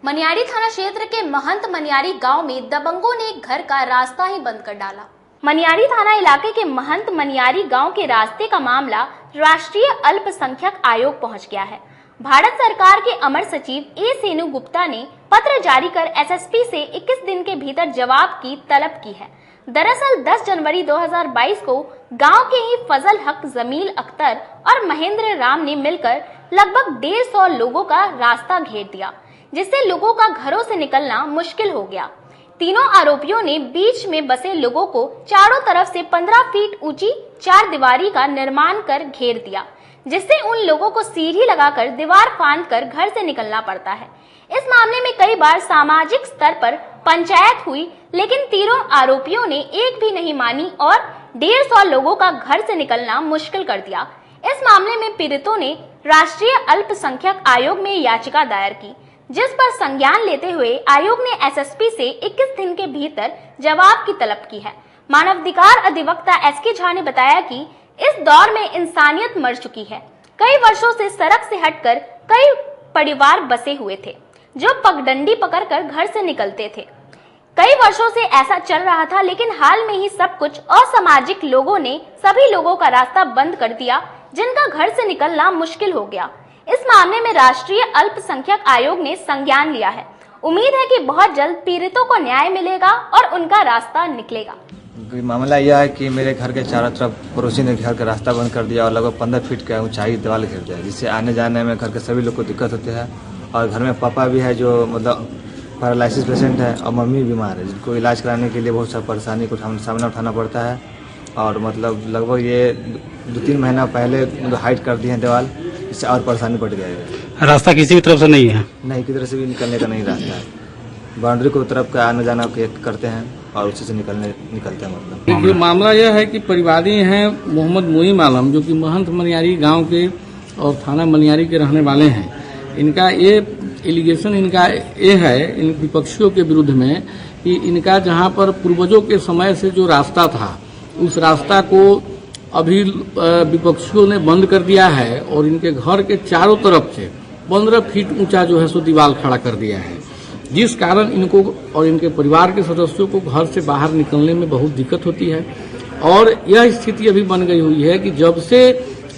मनियारी थाना क्षेत्र के महंत मनियारी गांव में दबंगों ने एक घर का रास्ता ही बंद कर डाला। मनियारी थाना इलाके के महंत मनियारी गांव के रास्ते का मामला राष्ट्रीय अल्पसंख्यक आयोग पहुंच गया है। भारत सरकार के अमर सचिव ए सेनु गुप्ता ने पत्र जारी कर एसएसपी से 21 दिन के भीतर जवाब की तलब की है। दरअसल 10 जनवरी 2022 को गांव के ही फजल हक, जमील अख्तर और महेंद्र राम ने मिलकर लगभग 150 लोगों का रास्ता घेर दिया, जिससे लोगों का घरों से निकलना मुश्किल हो गया। तीनों आरोपियों ने बीच में बसे लोगों को चारों तरफ से 15 फीट ऊंची 4 दीवारी का निर्माण कर घेर दिया, जिससे उन लोगों को सीढ़ी लगाकर दीवार फांद कर घर से निकलना पड़ता है। इस मामले में कई बार सामाजिक स्तर पर पंचायत हुई, लेकिन तीनों आरोपियों ने एक भी नहीं मानी और 150 लोगों का घर से निकलना मुश्किल कर दिया। इस मामले में पीड़ितों ने राष्ट्रीय अल्पसंख्यक आयोग में याचिका दायर की, जिस पर संज्ञान लेते हुए आयोग ने एसएसपी से 21 दिन के भीतर जवाब की तलब की है। मानवाधिकार अधिवक्ता एसके झा ने बताया कि इस दौर में इंसानियत मर चुकी है। कई वर्षों से सड़क से हटकर कई परिवार बसे हुए थे, जो पगडंडी पकड़कर घर से निकलते थे। कई वर्षों से ऐसा चल रहा था, लेकिन हाल में ही सब कुछ असामाजिक लोगों ने सभी लोगों का रास्ता बंद कर दिया, जिनका घर से निकलना मुश्किल हो गया। इस मामले में राष्ट्रीय अल्पसंख्यक आयोग ने संज्ञान लिया है। उम्मीद है कि बहुत जल्द पीड़ितों को न्याय मिलेगा और उनका रास्ता निकलेगा। मामला यह है कि मेरे घर के चारों तरफ पड़ोसी ने घर का रास्ता बंद कर दिया और लगभग 15 फीट का ऊंचाई दीवार घेर दिया, जिससे आने जाने में घर के सभी लोग को दिक्कत होती है। और घर में पापा भी है जो मतलब पैरालिसिस पेशेंट है, और मम्मी बीमार है, जिनको इलाज कराने के लिए बहुत सा परेशानी को सामना उठाना पड़ता है। और मतलब लगभग ये 2-3 महीना पहले हाइट कर दी है दीवार, इससे और परेशानी बढ़ गई है। रास्ता किसी भी तरफ से नहीं है? नहीं, किसी तरह से भी निकलने का नहीं रास्ता है। बाउंड्री को तरफ का आना जाना करते हैं और उसी से निकलते हैं। मतलब ये मामला यह है कि परिवादी हैं मोहम्मद मोईम आलम, जो कि महंत मनियारी गांव के और थाना मनियारी के रहने वाले हैं। इनका ये एलिगेशन इनका ये है इन विपक्षियों के विरुद्ध में कि इनका जहां पर पूर्वजों के समय से जो रास्ता था, उस रास्ता को अभी विपक्षियों ने बंद कर दिया है और इनके घर के चारों तरफ से 15 फीट ऊंचा जो है सो दीवार खड़ा कर दिया है, जिस कारण इनको और इनके परिवार के सदस्यों को घर से बाहर निकलने में बहुत दिक्कत होती है। और यह स्थिति अभी बन गई हुई है कि जब से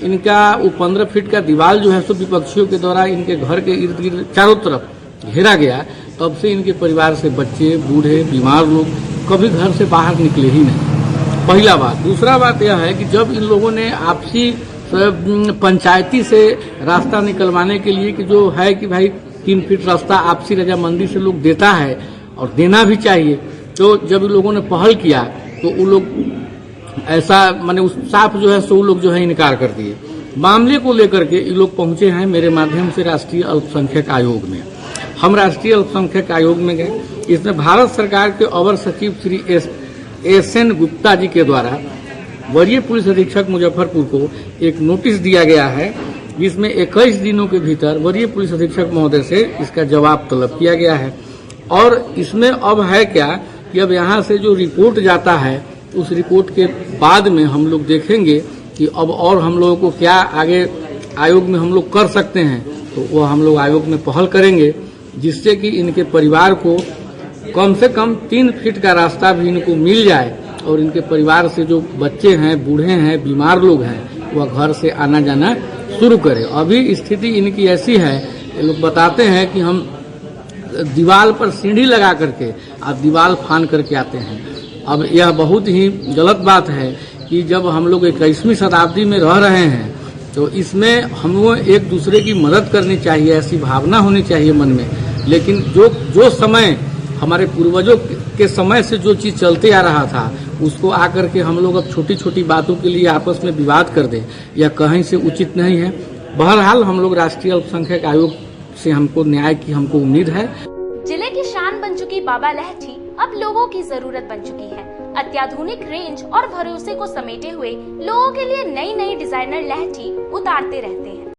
इनका वो 15 फीट का दीवार जो है सो विपक्षियों के द्वारा इनके घर के इर्द गिर्द चारों तरफ घेरा गया, तब से इनके परिवार से बच्चे, बूढ़े, बीमार लोग कभी घर से बाहर निकले ही नहीं। पहला बात। दूसरा बात यह है कि जब इन लोगों ने आपसी पंचायती से रास्ता निकलवाने के लिए कि जो है कि भाई 3 फीट रास्ता आपसी रजामंदी से लोग देता है और देना भी चाहिए, तो जब इन लोगों ने पहल किया तो वो लोग ऐसा माने उस साफ जो है सो लोग जो है इनकार कर दिए। मामले को लेकर के ये लोग पहुंचे हैं मेरे माध्यम से राष्ट्रीय अल्पसंख्यक आयोग में। हम राष्ट्रीय अल्पसंख्यक आयोग में गए। इसमें भारत सरकार के अवर सचिव श्री एस.एन. गुप्ता जी के द्वारा वरीय पुलिस अधीक्षक मुजफ्फरपुर को एक नोटिस दिया गया है, जिसमें 21 दिनों के भीतर वरीय पुलिस अधीक्षक महोदय से इसका जवाब तलब किया गया है। और इसमें अब है क्या कि अब यहाँ से जो रिपोर्ट जाता है, उस रिपोर्ट के बाद में हम लोग देखेंगे कि अब और हम लोगों को क्या आगे आयोग में हम लोग कर सकते हैं, तो वो हम लोग आयोग में पहल करेंगे, जिससे कि इनके परिवार को कम से कम 3 फीट का रास्ता भी इनको मिल जाए और इनके परिवार से जो बच्चे हैं, बूढ़े हैं, बीमार लोग हैं, वह घर से आना जाना शुरू करें। अभी स्थिति इनकी ऐसी है, ये लोग बताते हैं कि हम दीवार पर सीढ़ी लगा करके आप दीवार फान करके आते हैं। अब यह बहुत ही गलत बात है कि जब हम लोग 21वीं शताब्दी में रह रहे हैं, तो इसमें हमको एक दूसरे की मदद करनी चाहिए, ऐसी भावना होनी चाहिए मन में। लेकिन जो समय हमारे पूर्वजों के समय से जो चीज चलते आ रहा था, उसको आकर के हम लोग अब छोटी छोटी बातों के लिए आपस में विवाद कर दें, यह कहीं से उचित नहीं है। बहरहाल हम लोग राष्ट्रीय अल्पसंख्यक आयोग से हमको न्याय की हमको उम्मीद है। जिले की शान बन चुकी बाबा लहठी अब लोगों की जरूरत बन चुकी है। अत्याधुनिक रेंज और भरोसे को समेटे हुए लोगों के लिए नई नई डिजाइनर लहठी उतारते रहते हैं।